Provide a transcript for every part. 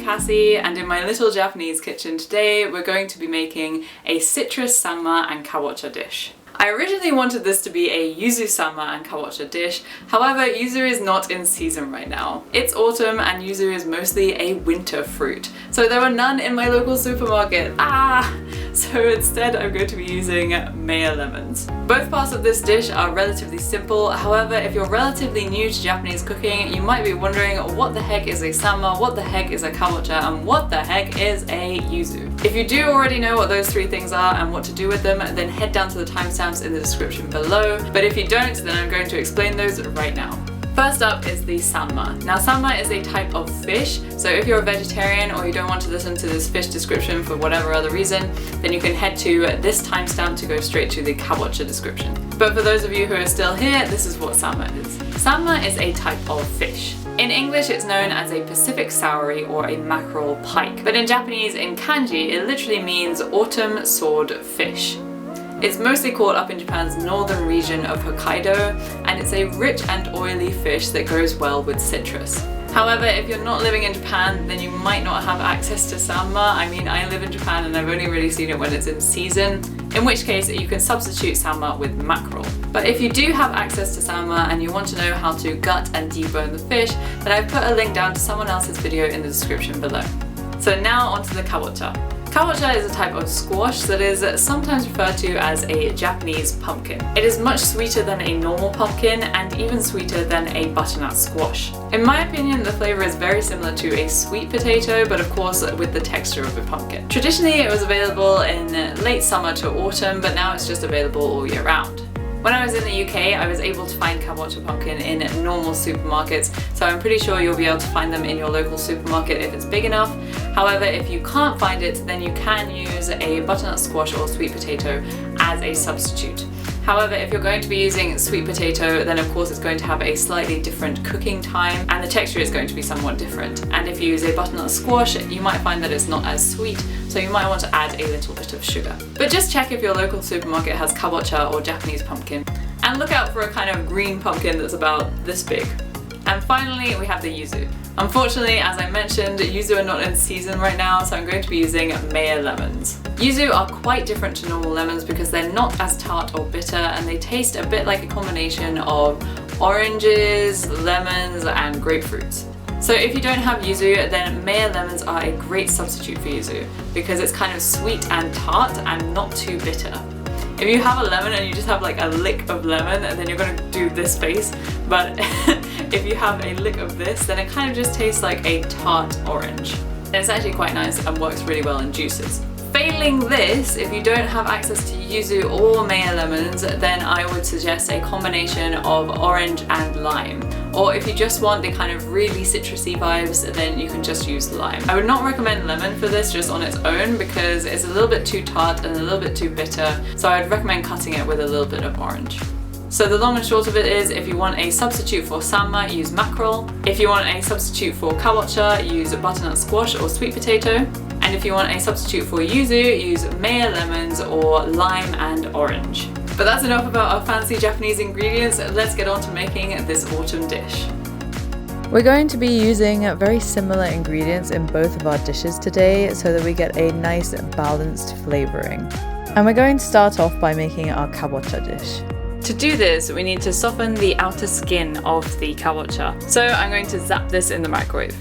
Cassie, and in my little Japanese kitchen today we're going to be making a citrus sanma and kabocha dish. I originally wanted this to be a yuzu sanma and kabocha dish, however yuzu is not in season right now. It's autumn and yuzu is mostly a winter fruit, so there were none in my local supermarket. So instead I'm going to be using Meyer lemons. Both parts of this dish are relatively simple, however if you're relatively new to Japanese cooking you might be wondering what the heck is a sanma, what the heck is a kabocha, and what the heck is a yuzu. If you do already know what those three things are and what to do with them, then head down to the timestamps in the description below, but if you don't, then I'm going to explain those right now. First up is the sanma. Now sanma is a type of fish, so if you're a vegetarian or you don't want to listen to this fish description for whatever other reason, then you can head to this timestamp to go straight to the kabocha description. But for those of you who are still here, this is what sanma is. Sanma is a type of fish. In English it's known as a Pacific saury or a mackerel pike, but in Japanese, in kanji, it literally means autumn sword fish. It's mostly caught up in Japan's northern region of Hokkaido, and it's a rich and oily fish that goes well with citrus. However, if you're not living in Japan, then you might not have access to sanma. I mean, I live in Japan and I've only really seen it when it's in season, in which case you can substitute sanma with mackerel. But if you do have access to sanma and you want to know how to gut and debone the fish, then I've put a link down to someone else's video in the description below. So now onto the kabocha. Kabocha is a type of squash that is sometimes referred to as a Japanese pumpkin. It is much sweeter than a normal pumpkin and even sweeter than a butternut squash. In my opinion, the flavour is very similar to a sweet potato, but of course with the texture of a pumpkin. Traditionally it was available in late summer to autumn, but now it's just available all year round. When I was in the UK, I was able to find kabocha pumpkin in normal supermarkets, so I'm pretty sure you'll be able to find them in your local supermarket if it's big enough. However, if you can't find it, then you can use a butternut squash or sweet potato as a substitute. However, if you're going to be using sweet potato, then of course it's going to have a slightly different cooking time and the texture is going to be somewhat different. And if you use a butternut squash, you might find that it's not as sweet, so you might want to add a little bit of sugar. But just check if your local supermarket has kabocha or Japanese pumpkin, and look out for a kind of green pumpkin that's about this big. And finally, we have the yuzu. Unfortunately, as I mentioned, yuzu are not in season right now, so I'm going to be using Meyer lemons. Yuzu are quite different to normal lemons because they're not as tart or bitter, and they taste a bit like a combination of oranges, lemons, and grapefruits. So if you don't have yuzu, then Meyer lemons are a great substitute for yuzu because it's kind of sweet and tart and not too bitter. If you have a lemon and you just have like a lick of lemon, then you're going to do this face, but if you have a lick of this, then it kind of just tastes like a tart orange. And it's actually quite nice and works really well in juices. Failing this, if you don't have access to yuzu or Meyer lemons, then I would suggest a combination of orange and lime. Or if you just want the kind of really citrusy vibes, then you can just use lime. I would not recommend lemon for this just on its own because it's a little bit too tart and a little bit too bitter, so I would recommend cutting it with a little bit of orange. So the long and short of it is, if you want a substitute for sanma, use mackerel. If you want a substitute for kabocha, use butternut squash or sweet potato. And if you want a substitute for yuzu, use Meyer lemons or lime and orange. But that's enough about our fancy Japanese ingredients. Let's get on to making this autumn dish. We're going to be using very similar ingredients in both of our dishes today so that we get a nice balanced flavouring. And we're going to start off by making our kabocha dish. To do this, we need to soften the outer skin of the kabocha. So I'm going to zap this in the microwave.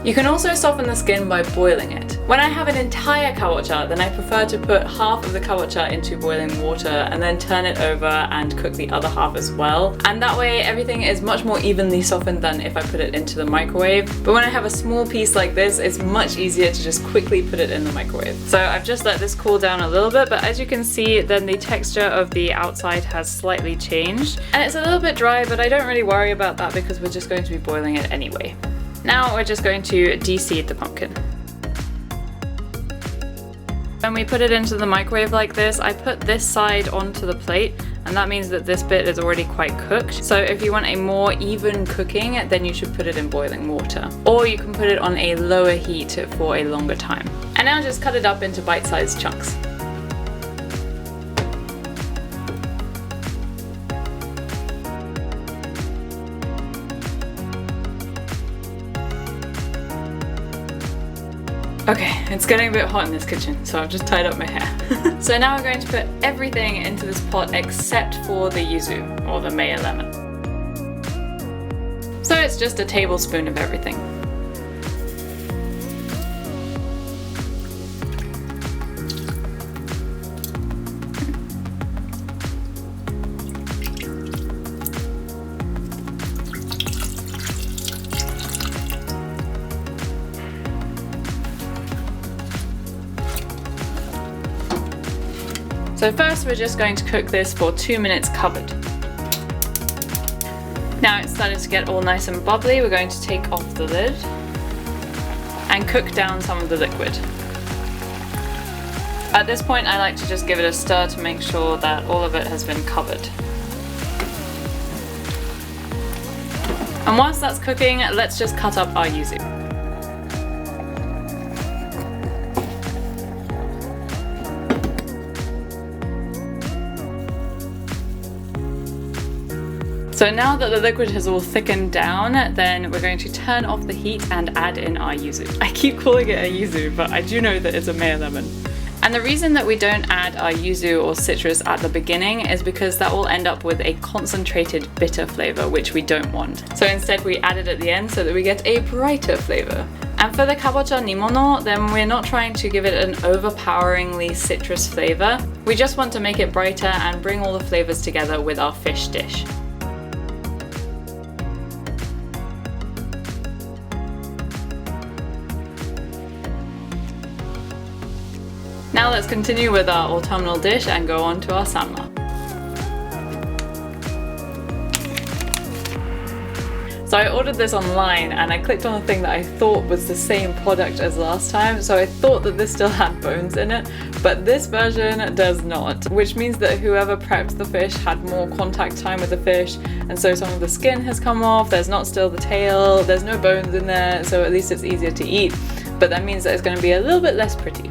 You can also soften the skin by boiling it. When I have an entire kabocha, then I prefer to put half of the kabocha into boiling water and then turn it over and cook the other half as well. And that way everything is much more evenly softened than if I put it into the microwave. But when I have a small piece like this, it's much easier to just quickly put it in the microwave. So I've just let this cool down a little bit, but as you can see, then the texture of the outside has slightly changed. And it's a little bit dry, but I don't really worry about that because we're just going to be boiling it anyway. Now we're just going to de-seed the pumpkin. When we put it into the microwave like this, I put this side onto the plate, and that means that this bit is already quite cooked. So if you want a more even cooking, then you should put it in boiling water. Or you can put it on a lower heat for a longer time. And now just cut it up into bite-sized chunks. Okay, it's getting a bit hot in this kitchen, so I've just tied up my hair. So now we're going to put everything into this pot except for the yuzu, or the Meyer lemon. So it's just a tablespoon of everything. So first we're just going to cook this for 2 minutes covered. Now it's started to get all nice and bubbly, we're going to take off the lid and cook down some of the liquid. At this point I like to just give it a stir to make sure that all of it has been covered. And whilst that's cooking, let's just cut up our yuzu. So now that the liquid has all thickened down, then we're going to turn off the heat and add in our yuzu. I keep calling it a yuzu, but I do know that it's a Meyer lemon. And the reason that we don't add our yuzu or citrus at the beginning is because that will end up with a concentrated bitter flavor, which we don't want. So instead we add it at the end so that we get a brighter flavor. And for the kabocha nimono, then we're not trying to give it an overpoweringly citrus flavor. We just want to make it brighter and bring all the flavors together with our fish dish. Now let's continue with our autumnal dish and go on to our sanma. So I ordered this online and I clicked on a thing that I thought was the same product as last time, so I thought that this still had bones in it, but this version does not, which means that whoever prepped the fish had more contact time with the fish, and so some of the skin has come off, there's not still the tail, there's no bones in there, so at least it's easier to eat, but that means that it's going to be a little bit less pretty.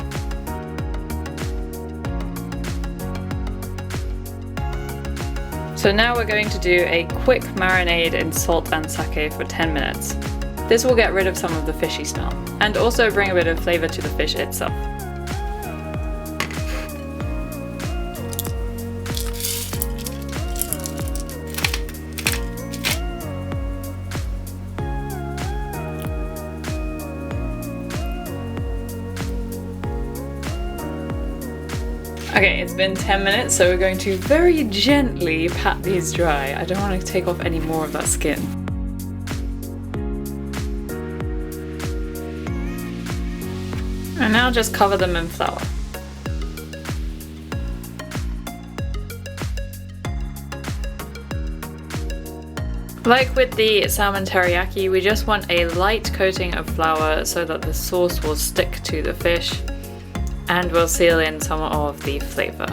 So now we're going to do a quick marinade in salt and sake for 10 minutes. This will get rid of some of the fishy smell, and also bring a bit of flavour to the fish itself. Okay, it's been 10 minutes, so we're going to very gently pat these dry. I don't want to take off any more of that skin. And now just cover them in flour. Like with the salmon teriyaki, we just want a light coating of flour so that the sauce will stick to the fish and we'll seal in some of the flavour.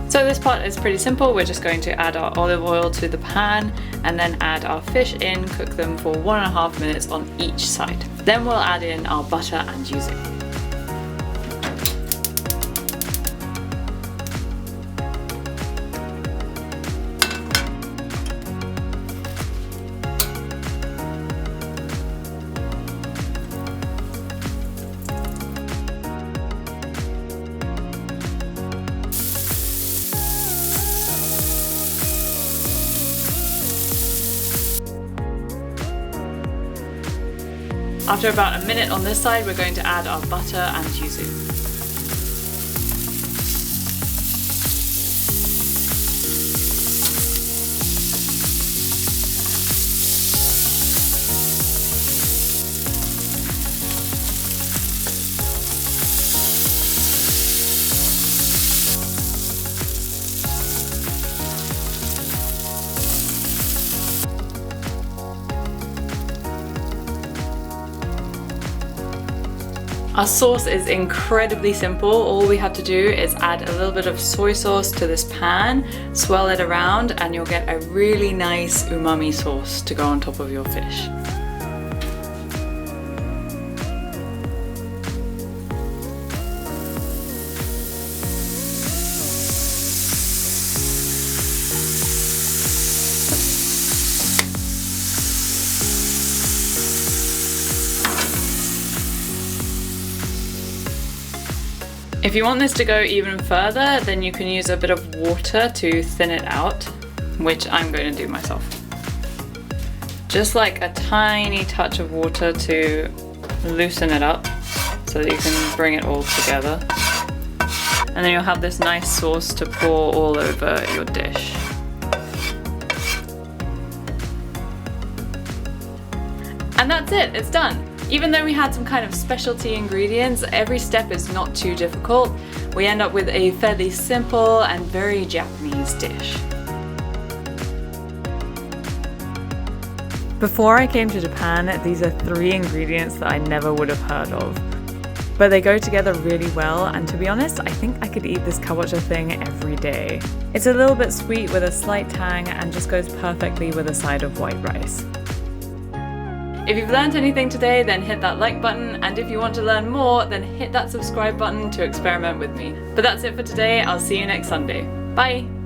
So this part is pretty simple. We're just going to add our olive oil to the pan and then add our fish in, cook them for 1.5 minutes on each side. Then we'll add in our butter and yuzu. After about a minute on this side, we're going to add our butter and yuzu. Our sauce is incredibly simple. All we have to do is add a little bit of soy sauce to this pan, swirl it around, and you'll get a really nice umami sauce to go on top of your fish. If you want this to go even further, then you can use a bit of water to thin it out, which I'm going to do myself. Just like a tiny touch of water to loosen it up so that you can bring it all together. And then you'll have this nice sauce to pour all over your dish. And that's it, it's done. Even though we had some kind of specialty ingredients, every step is not too difficult. We end up with a fairly simple and very Japanese dish. Before I came to Japan, these are 3 ingredients that I never would have heard of. But they go together really well, and to be honest, I think I could eat this kabocha thing every day. It's a little bit sweet with a slight tang and just goes perfectly with a side of white rice. If you've learned anything today, then hit that like button, and if you want to learn more, then hit that subscribe button to experiment with me. But that's it for today, I'll see you next Sunday. Bye!